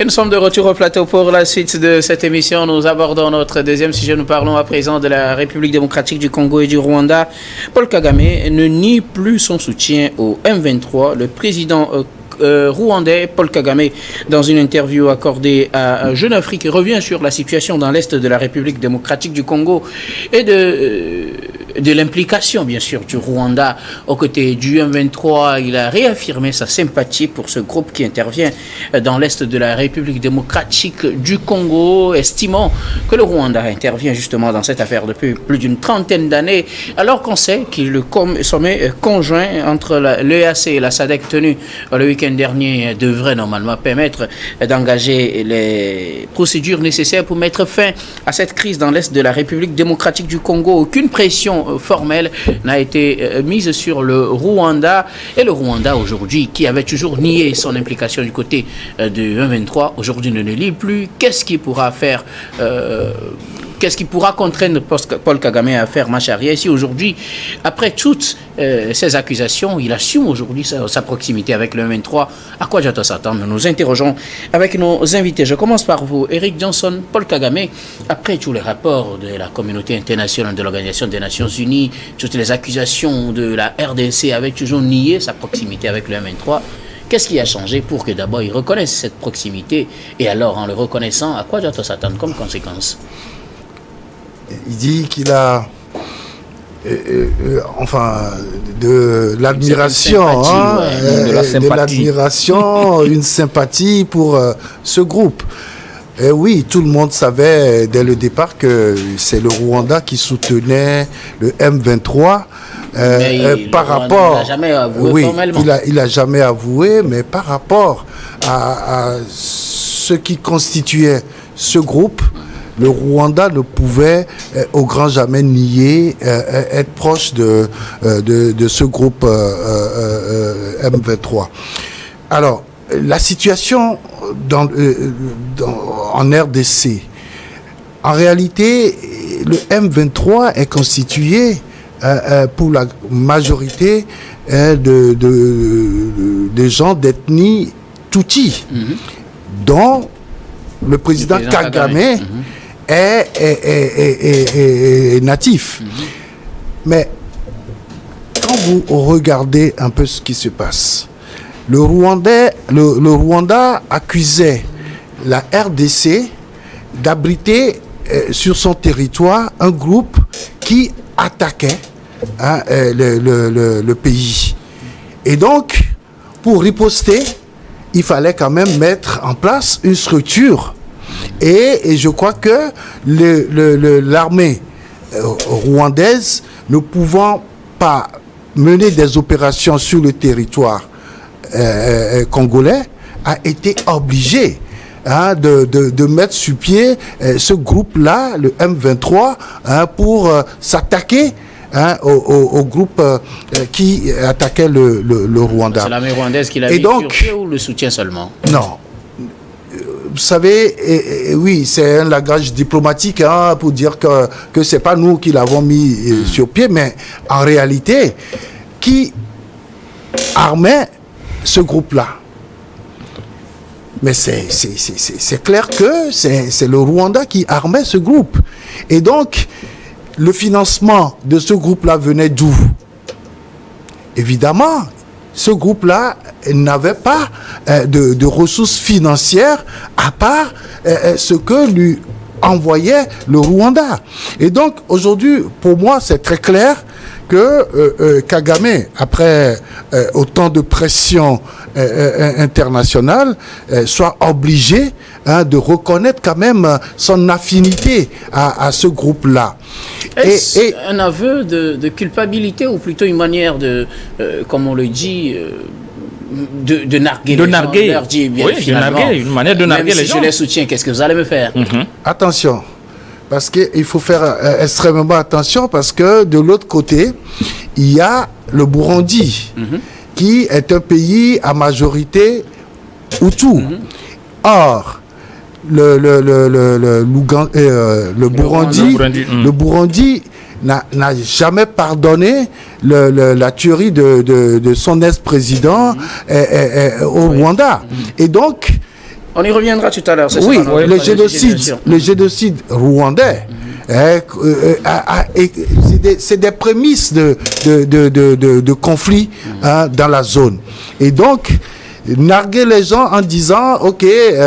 Et nous sommes de retour au plateau pour la suite de cette émission. Nous abordons notre deuxième sujet. Nous parlons à présent de la République démocratique du Congo et du Rwanda. Paul Kagame ne nie plus son soutien au M23. Le président rwandais Paul Kagame, dans une interview accordée à Jeune Afrique, revient sur la situation dans l'est de la République démocratique du Congo et de l'implication, bien sûr, du Rwanda aux côtés du M23. Il a réaffirmé sa sympathie pour ce groupe qui intervient dans l'est de la République démocratique du Congo, estimant que le Rwanda intervient justement dans cette affaire depuis plus d'une trentaine d'années, alors qu'on sait que le sommet conjoint entre l'EAC et la SADC tenu le week-end dernier devrait normalement permettre d'engager les procédures nécessaires pour mettre fin à cette crise dans l'est de la République démocratique du Congo. Aucune pression formelle n'a été mise sur le Rwanda, et le Rwanda aujourd'hui, qui avait toujours nié son implication du côté du M23, aujourd'hui ne le lie plus. Qu'est-ce qui pourra faire qu'est-ce qui pourra contraindre Paul Kagame à faire marche arrière si aujourd'hui, après toutes ces accusations, il assume aujourd'hui sa proximité avec le M23? À quoi doit-on s'attendre? Nous interrogeons avec nos invités. Je commence par vous, Eric Johnson. Paul Kagame, après tous les rapports de la communauté internationale de l'Organisation des Nations Unies, toutes les accusations de la RDC, avait toujours nié sa proximité avec le M23. Qu'est-ce qui a changé pour que d'abord il reconnaisse cette proximité? Et alors, en le reconnaissant, à quoi doit-on s'attendre comme conséquence? Il dit qu'il a de l'admiration, de l'admiration, une sympathie pour ce groupe. Et oui, tout le monde savait dès le départ que c'est le Rwanda qui soutenait le M23. Par rapport, il n'a jamais avoué formellement. Il a jamais avoué, mais par rapport à ce qui constituait ce groupe, le Rwanda ne pouvait au grand jamais nier être proche de ce groupe M23. Alors, la situation en RDC, en réalité, le M23 est constitué pour la majorité de gens d'ethnie Tutsi, dont le président Kagame est natif. Mais quand vous regardez un peu ce qui se passe, le Rwanda accusait la RDC d'abriter sur son territoire un groupe qui attaquait le pays. Et donc, pour riposter, il fallait quand même mettre en place une structure. Et je crois que l'armée rwandaise, ne pouvant pas mener des opérations sur le territoire congolais, a été obligée de mettre sur pied ce groupe-là, le M23, pour s'attaquer au groupe qui attaquait le Rwanda. C'est l'armée rwandaise qui l'a mis sur pied ou le soutien seulement? Non. Vous savez, oui, c'est un langage diplomatique pour dire que ce n'est pas nous qui l'avons mis sur pied, mais en réalité, qui armait ce groupe-là? Mais c'est clair que c'est le Rwanda qui armait ce groupe. Et donc, le financement de ce groupe-là venait d'où? Évidemment, ce groupe-là n'avait pas de ressources financières à part ce que lui envoyait le Rwanda. Et donc, aujourd'hui, pour moi, c'est très clair que Kagame, après autant de pression internationale, soit obligé de reconnaître quand même son affinité à ce groupe-là. Est-ce un aveu de culpabilité ou plutôt une manière de, comme on le dit, de narguer les gens, leur dire, bien, oui, une manière de narguer les gens. Même si je les soutiens, qu'est-ce que vous allez me faire? Attention, parce qu'il faut faire extrêmement attention, parce que de l'autre côté, il y a le Burundi, qui est un pays à majorité Hutu. Or, le Burundi n'a jamais pardonné la tuerie de son ex-président au Rwanda. Et donc, On y reviendra tout à l'heure. Oui, le génocide rwandais. C'est des prémices de conflits dans la zone. Et donc, narguer les gens en disant ok,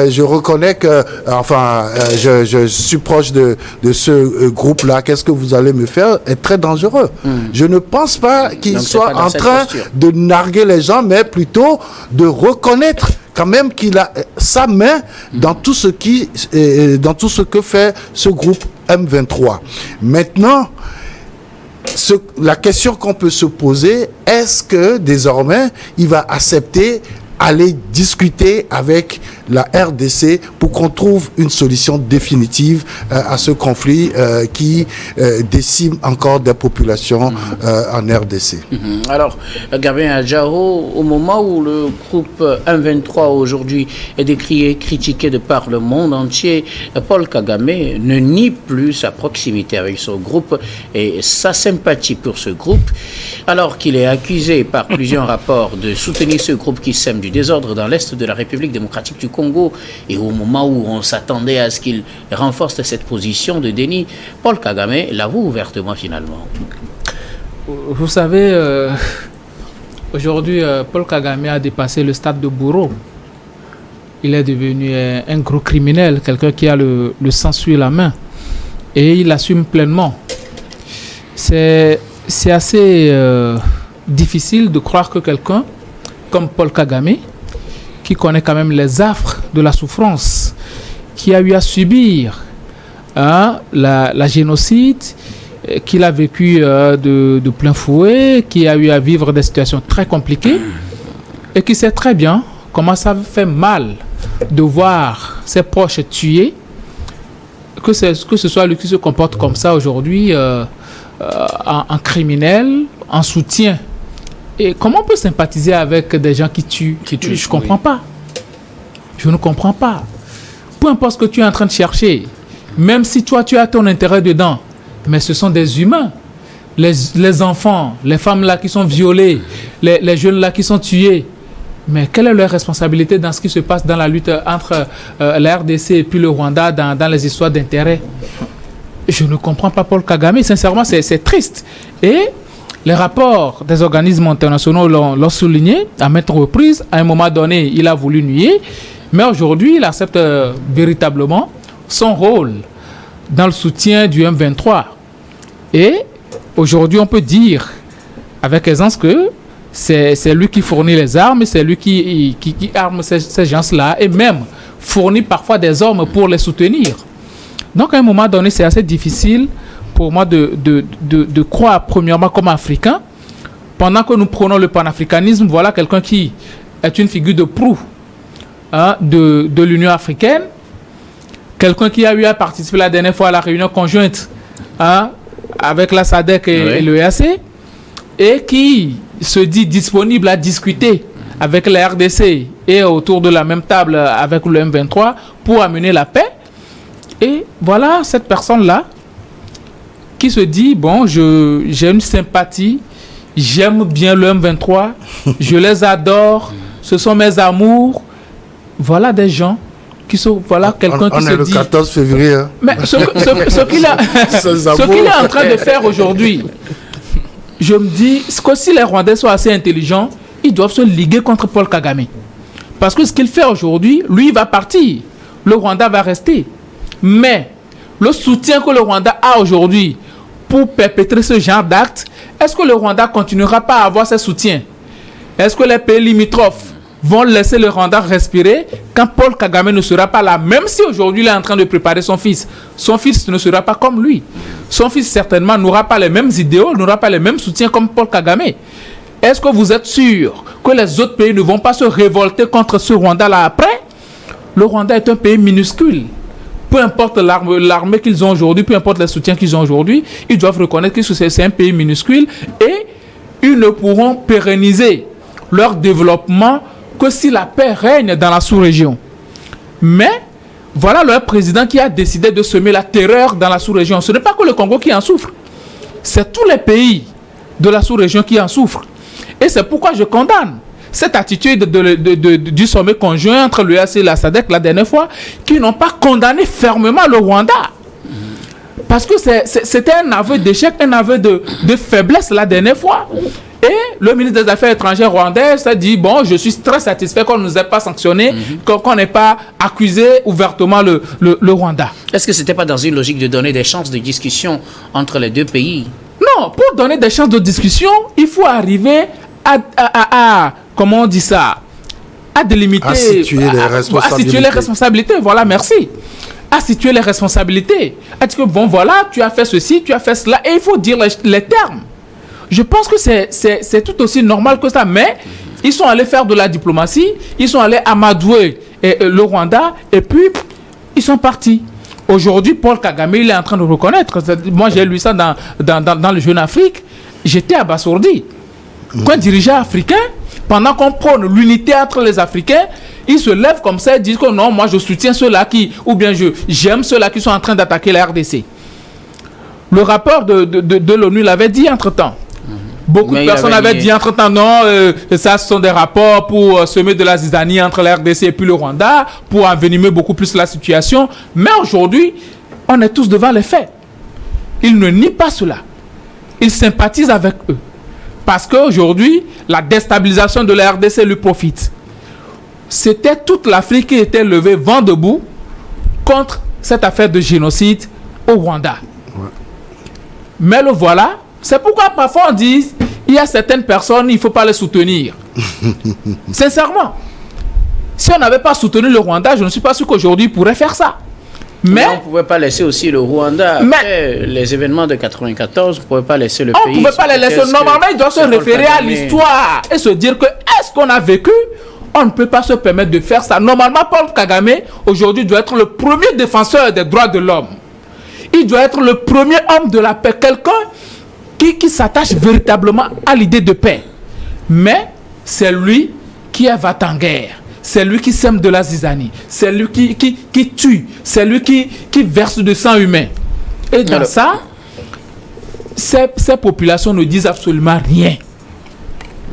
je reconnais que je suis proche de ce groupe là, qu'est-ce que vous allez me faire, est très dangereux. Je ne pense pas qu'il soit en train de narguer les gens, mais plutôt de reconnaître quand même qu'il a sa main dans tout ce que fait ce groupe M23. Maintenant, la question qu'on peut se poser, est-ce que désormais il va accepter aller discuter avec la RDC pour qu'on trouve une solution définitive à ce conflit qui décime encore des populations en RDC. Alors, Gabin Adjao, au moment où le groupe M23 aujourd'hui est décrié, critiqué de par le monde entier, Paul Kagame ne nie plus sa proximité avec ce groupe et sa sympathie pour ce groupe, alors qu'il est accusé par plusieurs rapports de soutenir ce groupe qui sème du désordre dans l'est de la République démocratique du Congo, et au moment où on s'attendait à ce qu'il renforce cette position de déni, Paul Kagame l'avoue ouvertement finalement. Vous savez, aujourd'hui, Paul Kagame a dépassé le stade de bourreau. Il est devenu un gros criminel, quelqu'un qui a le sang sur la main, et il assume pleinement. C'est assez difficile de croire que quelqu'un comme Paul Kagame, qui connaît quand même les affres de la souffrance, qui a eu à subir la génocide, qu'il a vécu de plein fouet, qui a eu à vivre des situations très compliquées, et qui sait très bien comment ça fait mal de voir ses proches tués, que ce soit lui qui se comporte comme ça aujourd'hui, en criminel, en soutien. Et comment on peut sympathiser avec des gens qui tuent? Je ne comprends pas. Je ne comprends pas. Peu importe ce que tu es en train de chercher, même si toi tu as ton intérêt dedans, mais ce sont des humains. Les enfants, les femmes là qui sont violées, les jeunes là qui sont tués. Mais quelle est leur responsabilité dans ce qui se passe dans la lutte entre la RDC et puis le Rwanda dans les histoires d'intérêt? Je ne comprends pas Paul Kagame. Sincèrement, c'est triste. Et les rapports des organismes internationaux l'ont souligné à maintes reprises. À un moment donné, il a voulu nier. Mais aujourd'hui, il accepte véritablement son rôle dans le soutien du M23. Et aujourd'hui, on peut dire avec aisance que c'est lui qui fournit les armes, c'est lui qui arme ces gens-là et même fournit parfois des hommes pour les soutenir. Donc à un moment donné, c'est assez difficile pour moi de croire, premièrement, comme Africain, pendant que nous prenons le panafricanisme, voilà quelqu'un qui est une figure de proue de l'Union africaine, quelqu'un qui a eu à participer la dernière fois à la réunion conjointe avec la SADC et le EAC, et qui se dit disponible à discuter avec la RDC et autour de la même table avec le M23 pour amener la paix. Et voilà cette personne-là qui se dit, bon, j'ai une sympathie, j'aime bien le M23, je les adore, ce sont mes amours. Voilà des gens qui sont, voilà quelqu'un qui se dit... On est le 14 février. Hein. Mais ce qu'il est en train de faire aujourd'hui, je me dis que si les Rwandais sont assez intelligents, ils doivent se liguer contre Paul Kagame. Parce que ce qu'il fait aujourd'hui, lui, il va partir. Le Rwanda va rester. Mais le soutien que le Rwanda a aujourd'hui pour perpétrer ce genre d'actes, est-ce que le Rwanda continuera pas à avoir ce soutien? Est-ce que les pays limitrophes vont laisser le Rwanda respirer quand Paul Kagame ne sera pas là? Même si aujourd'hui il est en train de préparer son fils ne sera pas comme lui. Son fils certainement n'aura pas les mêmes idéaux, n'aura pas les mêmes soutiens comme Paul Kagame. Est-ce que vous êtes sûr que les autres pays ne vont pas se révolter contre ce Rwanda-là après? Le Rwanda est un pays minuscule. Peu importe l'armée qu'ils ont aujourd'hui, peu importe les soutiens qu'ils ont aujourd'hui, ils doivent reconnaître que c'est un pays minuscule et ils ne pourront pérenniser leur développement que si la paix règne dans la sous-région. Mais voilà leur président qui a décidé de semer la terreur dans la sous-région. Ce n'est pas que le Congo qui en souffre, c'est tous les pays de la sous-région qui en souffrent. Et c'est pourquoi je condamne cette attitude du sommet conjoint entre l'UEAC et la SADC la dernière fois, qui n'ont pas condamné fermement le Rwanda. Parce que c'était un aveu d'échec, un aveu de faiblesse la dernière fois. Et le ministre des Affaires étrangères rwandais s'est dit, bon, je suis très satisfait qu'on ne nous ait pas sanctionné, qu'on n'ait pas accusé ouvertement le Rwanda. Est-ce que ce n'était pas dans une logique de donner des chances de discussion entre les deux pays? Non, pour donner des chances de discussion, il faut arriver à comment on dit ça, à délimiter, à situer les responsabilités. Voilà, merci. À situer les responsabilités. À dire que, bon, voilà, tu as fait ceci, tu as fait cela, et il faut dire les termes. Je pense que c'est tout aussi normal que ça, mais ils sont allés faire de la diplomatie, ils sont allés amadouer le Rwanda, et puis ils sont partis. Aujourd'hui, Paul Kagame, il est en train de reconnaître. Moi, j'ai lu ça dans le Jeune Afrique. J'étais abasourdi. Qu'un dirigeant africain, pendant qu'on prône l'unité entre les Africains, il se lève comme ça et dit que non, moi je soutiens ceux-là ou bien j'aime ceux-là qui sont en train d'attaquer la RDC. Le rapport de l'ONU l'avait dit entre-temps. Beaucoup de personnes avaient dit entre-temps, non, ça ce sont des rapports pour semer de la zizanie entre la RDC et puis le Rwanda, pour envenimer beaucoup plus la situation. Mais aujourd'hui, on est tous devant les faits. Ils ne nient pas cela. Ils sympathisent avec eux. Parce qu'aujourd'hui, la déstabilisation de la RDC lui profite. C'était toute l'Afrique qui était levée vent debout contre cette affaire de génocide au Rwanda. Ouais. Mais le voilà. C'est pourquoi parfois on dit il y a certaines personnes, il ne faut pas les soutenir. Sincèrement. Si on n'avait pas soutenu le Rwanda, je ne suis pas sûr qu'aujourd'hui il pourrait faire ça. Mais on ne pouvait pas laisser aussi le Rwanda. Après les événements de 1994, on ne pouvait pas laisser le pays. On ne pouvait pas les laisser. Normalement, il doit se référer à l'histoire et se dire que est-ce qu'on a vécu? On ne peut pas se permettre de faire ça. Normalement, Paul Kagame, aujourd'hui, doit être le premier défenseur des droits de l'homme. Il doit être le premier homme de la paix. Quelqu'un qui s'attache véritablement à l'idée de paix. Mais c'est lui qui est va-t-en-guerre. C'est lui qui sème de la zizanie. C'est lui qui tue. C'est lui qui verse du sang humain. Et dans ça, ces populations ne disent absolument rien.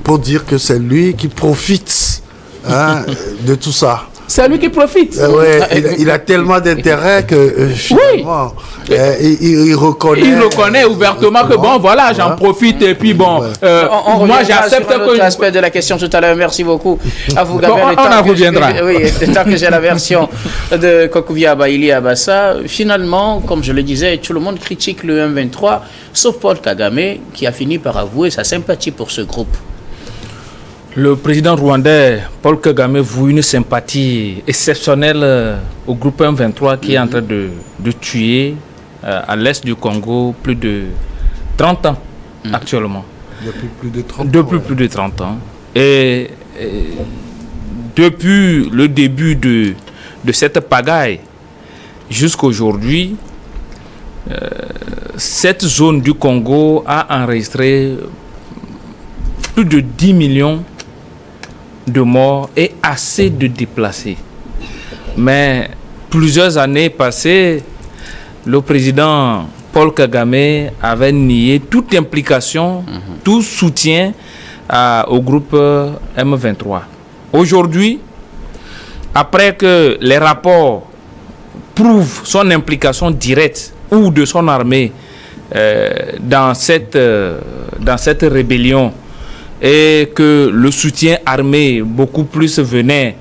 Pour dire que c'est lui qui profite de tout ça. C'est lui qui profite. Ouais, il a tellement d'intérêt que finalement, il reconnaît. Il reconnaît ouvertement que bon, voilà, j'en profite et puis bon. Moi, j'accepte que l'aspect de la question tout à l'heure. Merci beaucoup à vous, Gabriel. On en reviendra. Oui, tant que j'ai la version de Kokuvia Baili Abassa, finalement, comme je le disais, tout le monde critique le M23, sauf Paul Kagame, qui a fini par avouer sa sympathie pour ce groupe. Le président rwandais Paul Kagame voue une sympathie exceptionnelle au groupe M23 qui est en train de tuer à l'est du Congo plus de 30 ans actuellement. Depuis plus de 30 ans. Depuis plus de 30 ans. Et depuis le début de cette pagaille jusqu'à aujourd'hui, cette zone du Congo a enregistré plus de 10 millions de morts et assez de déplacés. Mais plusieurs années passées, le président Paul Kagame avait nié toute implication, tout soutien au groupe M23. Aujourd'hui, après que les rapports prouvent son implication directe ou de son armée dans cette rébellion, et que le soutien armé beaucoup plus venait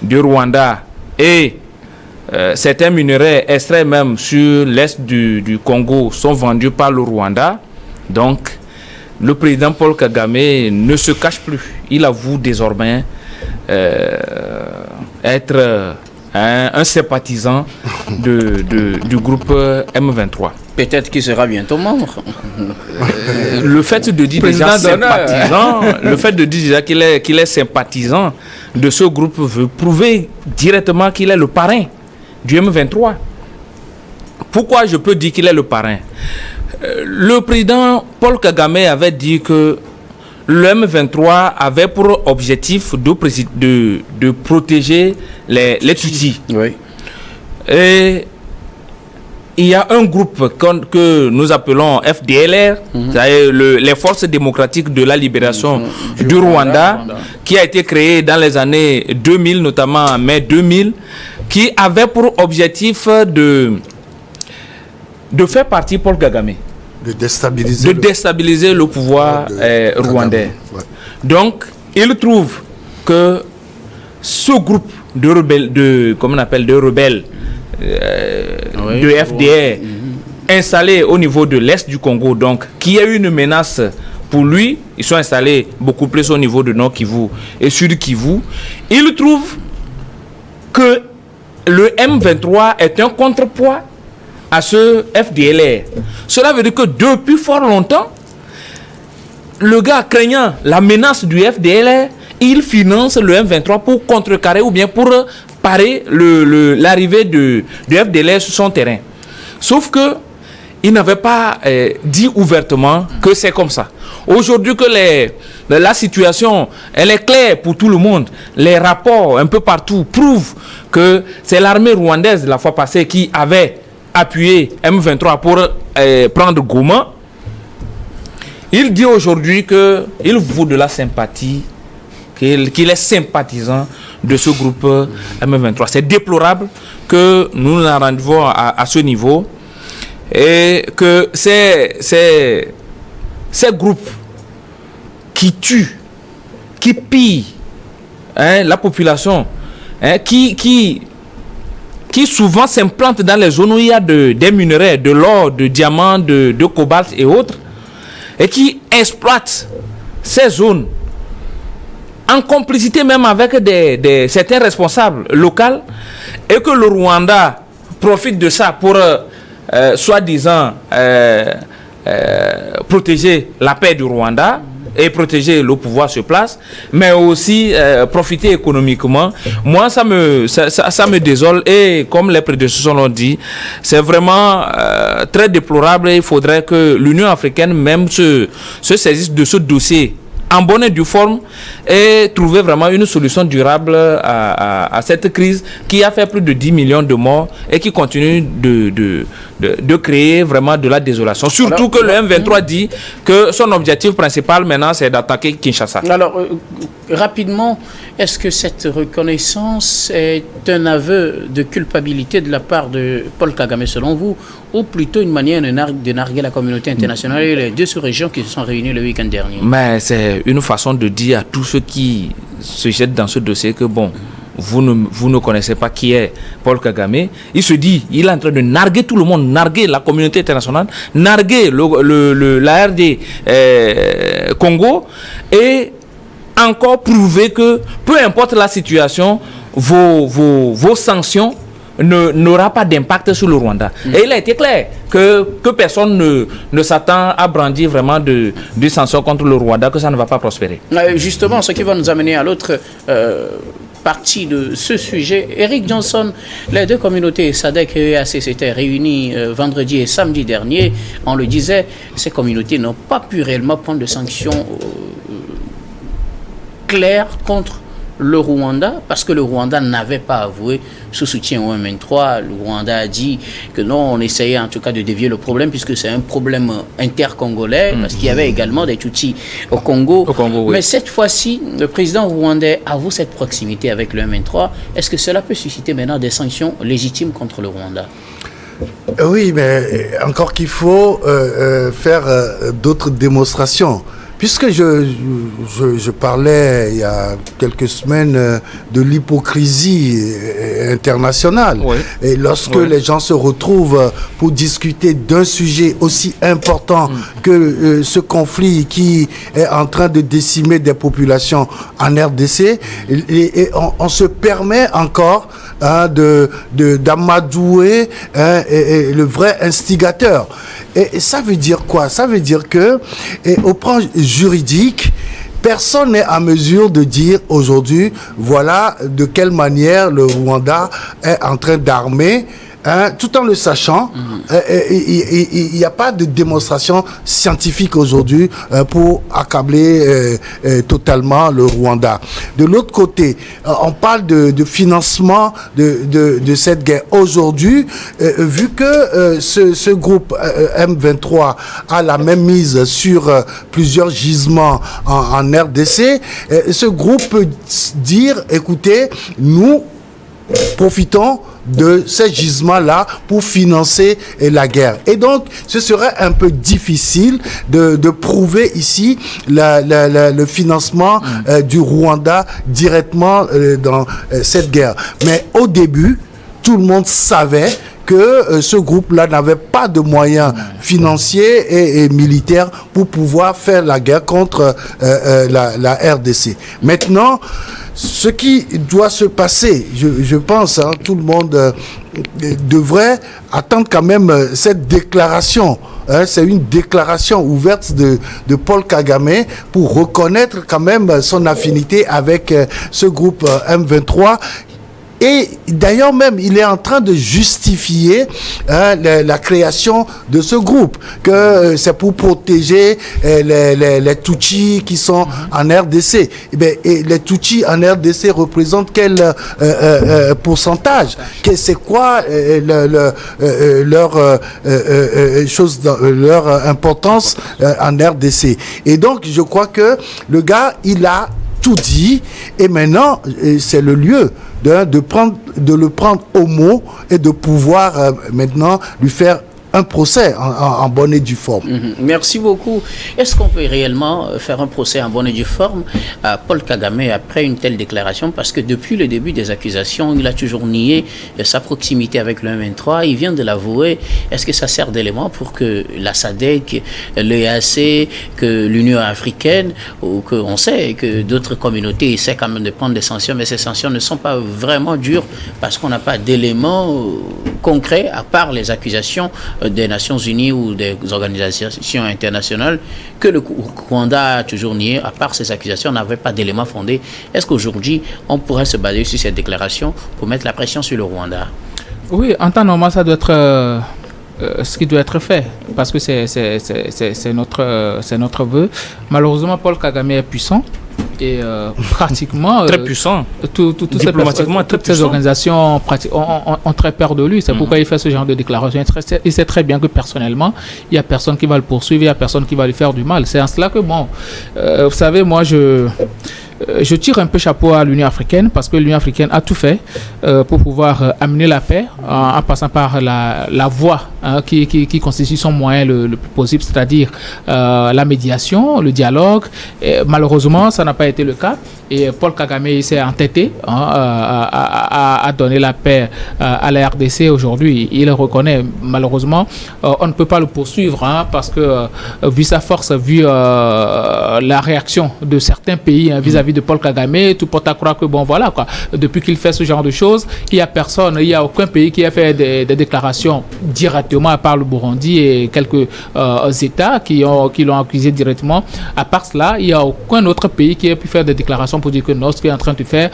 du Rwanda et certains minerais extraits même sur l'est du Congo sont vendus par le Rwanda. Donc le président Paul Kagame ne se cache plus. Il avoue désormais être un sympathisant du groupe M23. Peut-être qu'il sera bientôt membre. Le fait de dire déjà sympathisant, le fait de dire déjà qu'il est sympathisant de ce groupe veut prouver directement qu'il est le parrain du M23. Pourquoi je peux dire qu'il est le parrain? Le président Paul Kagame avait dit que le M23 avait pour objectif de protéger les Tutsis. Oui. Et il y a un groupe que nous appelons FDLR, c'est-à-dire les Forces démocratiques de la libération du Rwanda, qui a été créé dans les années 2000, notamment en mai 2000, qui avait pour objectif de faire partie Paul Kagame. De déstabiliser le pouvoir rwandais. Ouais. Donc, il trouve que ce groupe de rebelles, de FDR, installés au niveau de l'Est du Congo, donc, qui a une menace pour lui, ils sont installés beaucoup plus au niveau de Nord Kivu et Sud Kivu. Il trouve que le M23 est un contrepoids à ce FDLR. Cela veut dire que depuis fort longtemps, le gars craignant la menace du FDLR, il finance le M23 pour contrecarrer ou bien pour parer l'arrivée du FDLR sur son terrain. Sauf que il n'avait pas dit ouvertement que c'est comme ça. Aujourd'hui que la situation elle est claire pour tout le monde, les rapports un peu partout prouvent que c'est l'armée rwandaise la fois passée qui avait appuyé M23 pour prendre Goma. Il dit aujourd'hui qu'il vaut de la sympathie, qu'il est sympathisant de ce groupe M23. C'est déplorable que nous nous rendions à ce niveau et que ces groupes qui tuent, qui pillent la population, qui souvent s'implantent dans les zones où il y a des minerais, de l'or, de diamants, de cobalt et autres, et qui exploitent ces zones en complicité même avec certains responsables locaux, et que le Rwanda profite de ça pour soi-disant protéger la paix du Rwanda et protéger le pouvoir sur place, mais aussi profiter économiquement. Moi, ça me désole, et comme les prédécesseurs l'ont dit, c'est vraiment très déplorable. Il faudrait que l'Union africaine même se saisisse de ce dossier en bonne et due forme et trouver vraiment une solution durable à cette crise qui a fait plus de 10 millions de morts et qui continue de créer vraiment de la désolation. Surtout que le M23 dit que son objectif principal maintenant c'est d'attaquer Kinshasa. Alors, rapidement, est-ce que cette reconnaissance est un aveu de culpabilité de la part de Paul Kagame selon vous, ou plutôt une manière de narguer la communauté internationale et les deux sous-régions qui se sont réunies le week-end dernier? Mais c'est une façon de dire à tous ceux qui se jettent dans ce dossier que bon, vous ne connaissez pas qui est Paul Kagame. Il se dit, il est en train de narguer tout le monde, narguer la communauté internationale, narguer la RD Congo, et encore prouver que peu importe la situation, vos sanctions n'aura pas d'impact sur le Rwanda. Et il a été clair que personne ne s'attend à brandir vraiment des sanctions contre le Rwanda, que ça ne va pas prospérer. Justement, ce qui va nous amener à l'autre partie de ce sujet, Eric Johnson, les deux communautés SADC et EAC s'étaient réunies vendredi et samedi dernier. On le disait, ces communautés n'ont pas pu réellement prendre de sanctions claires contre le Rwanda, parce que le Rwanda n'avait pas avoué ce soutien au M23. Le Rwanda a dit que non, on essayait en tout cas de dévier le problème, puisque c'est un problème intercongolais, parce qu'il y avait également des Tutsis au Congo. Oui. Mais cette fois-ci, le président rwandais avoue cette proximité avec le M23. Est-ce que cela peut susciter maintenant des sanctions légitimes contre le Rwanda? Oui, mais encore qu'il faut faire d'autres démonstrations. Puisque je parlais il y a quelques semaines de l'hypocrisie internationale, oui. Et lorsque les gens se retrouvent pour discuter d'un sujet aussi important que ce conflit qui est en train de décimer des populations en RDC, et on se permet encore d'amadouer le vrai instigateur. Et ça veut dire quoi? Ça veut dire que, au plan juridique, personne n'est en mesure de dire aujourd'hui, voilà de quelle manière le Rwanda est en train d'armer tout en le sachant, il n'y a pas de démonstration scientifique aujourd'hui pour accabler totalement le Rwanda. De l'autre côté, on parle de financement de cette guerre. Aujourd'hui, vu que ce groupe M23 a la même mise sur plusieurs gisements en RDC, ce groupe peut dire, écoutez, nous profitons de ces gisements-là pour financer la guerre. Et donc, ce serait un peu difficile de prouver ici le financement du Rwanda directement dans cette guerre. Mais au début, tout le monde savait que ce groupe-là n'avait pas de moyens financiers et militaires pour pouvoir faire la guerre contre la RDC. Maintenant, ce qui doit se passer, je pense, tout le monde devrait attendre quand même cette déclaration. C'est une déclaration ouverte de Paul Kagame pour reconnaître quand même son affinité avec ce groupe M23. Et d'ailleurs même, il est en train de justifier la création de ce groupe, que c'est pour protéger les Tutsis qui sont en RDC. Et les Tutsis en RDC représentent quel pourcentage? C'est quoi leur importance en RDC? Et donc, je crois que le gars, il a tout dit, et maintenant, c'est le lieu de le prendre au mot et de pouvoir maintenant lui faire un procès en bonne et due forme. Merci beaucoup. Est-ce qu'on peut réellement faire un procès en bonne et due forme à Paul Kagame après une telle déclaration? Parce que depuis le début des accusations, il a toujours nié sa proximité avec le M23. Il vient de l'avouer. Est-ce que ça sert d'élément pour que la SADC, l'EAC, que l'Union africaine, ou qu'on sait que d'autres communautés essaient quand même de prendre des sanctions, mais ces sanctions ne sont pas vraiment dures parce qu'on n'a pas d'éléments concrets à part les accusations des Nations Unies ou des organisations internationales que le Rwanda a toujours nié, à part ces accusations, n'avait pas d'éléments fondés. Est-ce qu'aujourd'hui, on pourrait se baser sur cette déclaration pour mettre la pression sur le Rwanda? Oui, en temps normal, ça doit être ce qui doit être fait, parce que c'est notre vœu. Malheureusement, Paul Kagame est puissant. Et pratiquement très puissant, diplomatiquement, toutes ces organisations ont très peur de lui. C'est pourquoi il fait ce genre de déclaration. Il sait très bien que personnellement, il n'y a personne qui va le poursuivre, il n'y a personne qui va lui faire du mal. C'est en cela que, vous savez, moi, je tire un peu chapeau à l'Union africaine, parce que l'Union africaine a tout fait pour pouvoir amener la paix en passant par la voie qui constitue son moyen le plus possible, c'est-à-dire la médiation, le dialogue. Et malheureusement, ça n'a pas été le cas. Et Paul Kagame s'est entêté à donner la paix à la RDC aujourd'hui. Il le reconnaît. Malheureusement, on ne peut pas le poursuivre parce que, vu sa force, vu la réaction de certains pays vis-à-vis de Paul Kagame, tout porte à croire que, bon, voilà, quoi. Depuis qu'il fait ce genre de choses, il n'y a personne, il n'y a aucun pays qui a fait des déclarations directement, à part le Burundi et quelques États qui l'ont accusé directement. À part cela, il n'y a aucun autre pays qui a pu faire des déclarations pour dire que non, ce qu'il est en train de faire,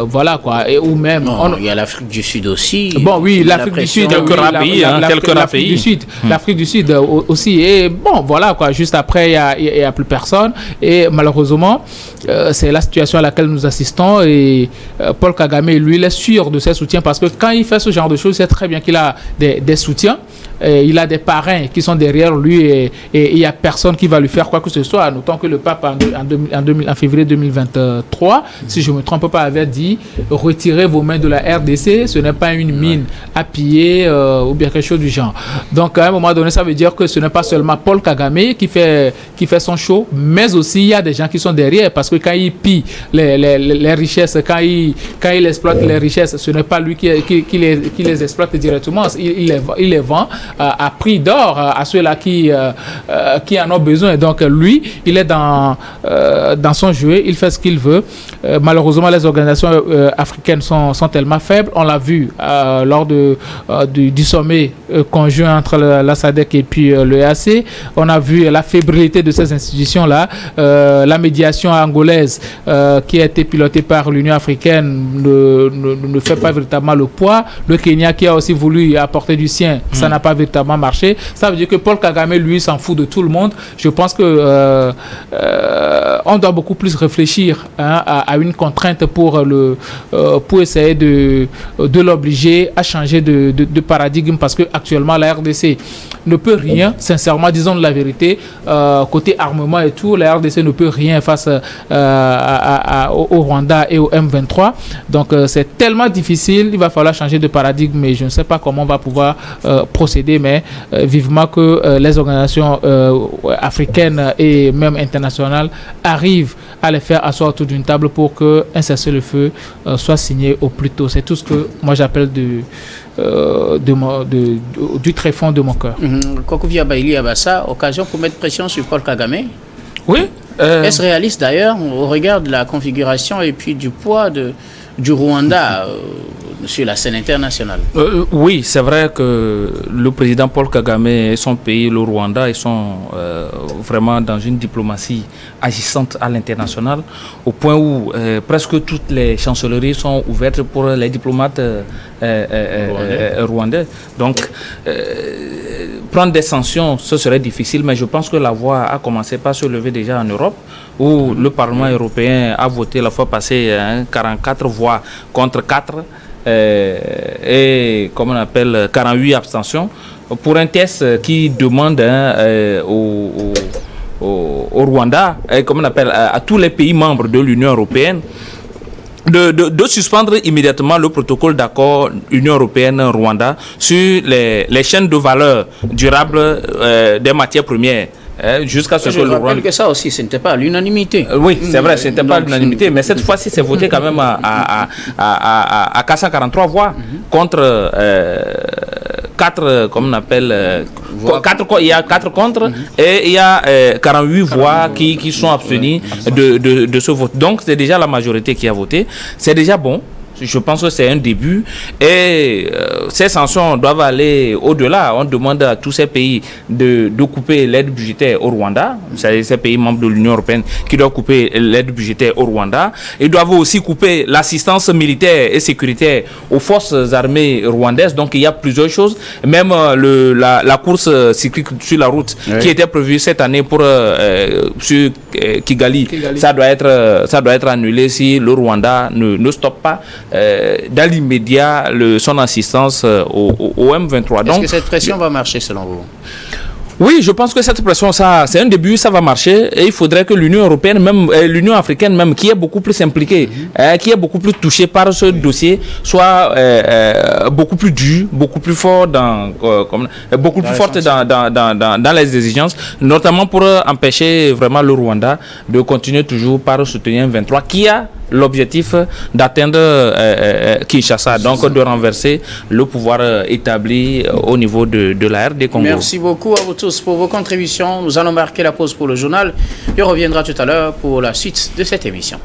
voilà, quoi. Et, ou même... il y a l'Afrique du Sud aussi. Bon, oui, l'Afrique du Sud. L'Afrique du Sud. L'Afrique du Sud aussi. Et bon, voilà, quoi. Juste après, il n'y a plus personne. Et malheureusement, c'est la situation à laquelle nous assistons. Et Paul Kagame, lui, il est sûr de ses soutiens, parce que quand il fait ce genre de choses, c'est très bien qu'il a des soutiens. Il a des parrains qui sont derrière lui, et il n'y a personne qui va lui faire quoi que ce soit. Notons que le pape en février 2023, si je ne me trompe pas, avait dit: retirez vos mains de la RDC, ce n'est pas une mine à piller ou bien quelque chose du genre. Donc à un moment donné, ça veut dire que ce n'est pas seulement Paul Kagame qui fait son show, mais aussi il y a des gens qui sont derrière, parce que quand il pille les richesses, quand il exploite les richesses, ce n'est pas lui qui les exploite directement, il les vend à prix d'or à ceux-là qui en ont besoin. Donc lui, il est dans son jeu, il fait ce qu'il veut. malheureusement, les organisations africaines sont tellement faibles. On l'a vu lors du sommet conjoint entre la SADC et puis le EAC. On a vu la fébrilité de ces institutions-là. La médiation angolaise qui a été pilotée par l'Union africaine ne fait pas véritablement le poids. Le Kenya qui a aussi voulu apporter du sien, ça n'a pas véritablement marché. Ça veut dire que Paul Kagame, lui, s'en fout de tout le monde. Je pense que on doit beaucoup plus réfléchir à une contrainte pour essayer de l'obliger à changer de paradigme, parce que actuellement la RDC ne peut rien, sincèrement, disons la vérité, côté armement et tout, la RDC ne peut rien face au Rwanda et au M23. Donc c'est tellement difficile, il va falloir changer de paradigme, mais je ne sais pas comment on va pouvoir procéder, mais vivement que les organisations africaines et même internationales arrivent à les faire asseoir autour d'une table pour qu'un cessez-le-feu soit signé au plus tôt. C'est tout ce que moi j'appelle du très fond de mon cœur. Kokouvia Baili Abassa, occasion pour mettre pression sur Paul Kagame. Oui. Est-ce réaliste d'ailleurs au regard de la configuration et puis du poids du Rwanda sur la scène internationale? Oui, c'est vrai que le président Paul Kagame et son pays, le Rwanda, ils sont vraiment dans une diplomatie agissante à l'international, au point où presque toutes les chancelleries sont ouvertes pour les diplomates rwandais. Donc, prendre des sanctions, ce serait difficile, mais je pense que la voie a commencé par se lever déjà en Europe, où le Parlement européen a voté la fois passée 44 voix contre 4 et, comme on appelle, 48 abstentions pour un test qui demande au Rwanda, comme on appelle, à tous les pays membres de l'Union européenne, de suspendre immédiatement le protocole d'accord Union européenne-Rwanda sur les chaînes de valeur durables des matières premières. Jusqu'à ce je rappelle que ça aussi, ce n'était pas l'unanimité. Oui, c'est vrai, ce n'était pas l'unanimité, mais cette fois-ci, c'est voté quand même à 443 voix contre 4, comme on appelle, 4, il y a 4 contre et il y a 48 voix qui sont abstenues de ce vote. Donc, c'est déjà la majorité qui a voté. C'est déjà bon. Je pense que c'est un début et ces sanctions doivent aller au-delà. On demande à tous ces pays de couper l'aide budgétaire au Rwanda. C'est ces pays membres de l'Union européenne qui doivent couper l'aide budgétaire au Rwanda. Ils doivent aussi couper l'assistance militaire et sécuritaire aux forces armées rwandaises. Donc il y a plusieurs choses. Même la course cyclique sur la route qui était prévue cette année pour sur Kigali. Ça doit être annulé si le Rwanda ne stoppe pas dans l'immédiat son assistance au M23. Est-ce que cette pression va marcher selon vous? Oui, je pense que cette pression, c'est un début, ça va marcher. Et il faudrait que l'Union européenne, même l'Union africaine, même qui est beaucoup plus impliquée, qui est beaucoup plus touchée par ce dossier, soit beaucoup plus dure, beaucoup plus fort beaucoup plus forte dans les exigences, notamment pour empêcher vraiment le Rwanda de continuer toujours par soutenir M23, qui a l'objectif d'atteindre Kinshasa, donc de renverser le pouvoir établi au niveau de la RD Congo. Merci beaucoup à vous tous pour vos contributions. Nous allons marquer la pause pour le journal et on reviendra tout à l'heure pour la suite de cette émission.